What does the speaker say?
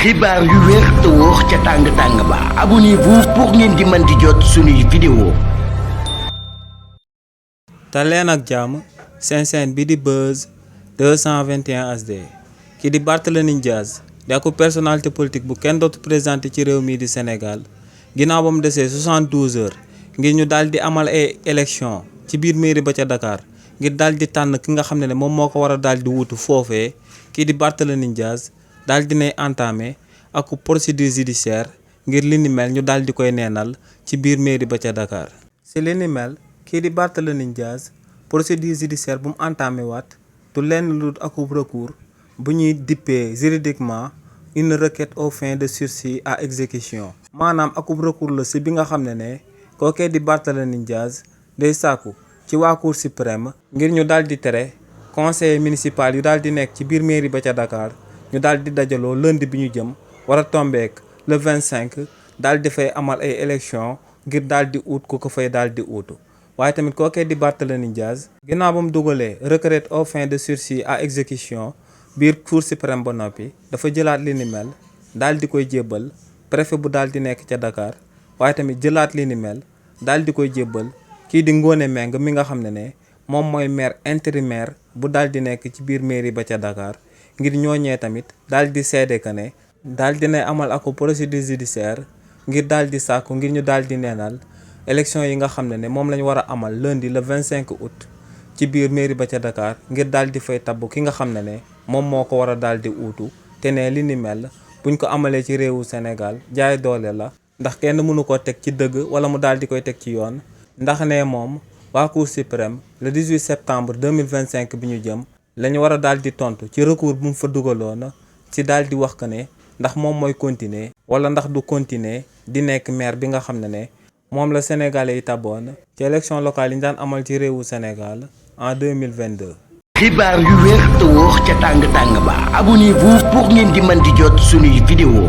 xibaar yu wér te wóor ca tàng-tàng ba abonnez-vous pour ngeen di mën di jot suñuy vidéo. daleen ak jàmm seen chaîne bi di Buzz 221 HD ki di Barthélémy Dias di ak personnalité politique bu kenn dootu présenté ci réew mii di Sénégal ginnaaw ba mu desee 72 heures ngir ñu daal di amal ay élection ci biir mairie ba ca Dakar ngir daal di tànn ki nga xam ne moom moo ko war a daal di wuutu foofee kii di Barthélémy Dias daal dinay entamé ak procédure judiciaire ngir li ni mel ñu daal di koy neenal ci biir mairie ba ca Dakar. si li ni mel kii di Barthélémy Dias procédure judiciaire bu mu entamé waat du lenn lu akub recours bu ñuy dippee juridiquement une requête aux fins de sursis à exécution. maanaam akub recours la si bi nga xam ne kookee di Barthélémy Dias day sàkku ci waa Cour suprême ngir ñu daal di tere conseil municipal yu daal di nekk ci biir mairie ba ca Dakar ñu daal di dajaloo lundi bi ñu jëm war a tombeek le 25 daal di fay amal ay élection ngir daal di ut ku ko fay daal di uutu. waaye tamit kookee di Barthélémy Dias ginnaaw ba mu dugalee requête aux fins de sursis à exécution biir Cour suprême ba noppi dafa jëlaat li ni mel daal di koy jébbal préfet bu daal di nekk ca Dakar waaye tamit jëlaat li ni mel daal di koy jébbal kii di Ngoné Meng mi nga xam ne moom mooy maire intérimaire bu daal di nekk ci biir mairie ba ca Dakar ngir ñooñee tamit daal di seede que ne daal dinay amal ako procédure judiciaire ngir daal di sàkku ngir ñu daal di neenal élection yi nga xam ne moom la ñu war a amal lundi le 25 août ci biir mairie ba ca Dakar ngir daal di fay tabb ki nga xam ne moom moo ko war a daal di uutu te ne li ni mel buñ ko amalee ci réewu Sénégal jaay doole la ndax kenn mënu ko teg ci dëgg wala mu daal di koy teg ci yoon ndax ne moom waa Cour suprême le 18 septembre 2025 bi ñu jëm la ñu war a daal di tontu ci recours bu mu fa dugaloon ci daal di wax que ne ndax moom mooy continuer wala ndax du continuer di nekk maire bi nga xam ne moom la Sénégalais yi taboon ci élection locale yi ñu daan amal ci réewu Sénégal en 2022. xibaar yu wér te wóor ca tàng-tàng ba abonnez-vous pour ngeen di mën di jot suñuy vidéo.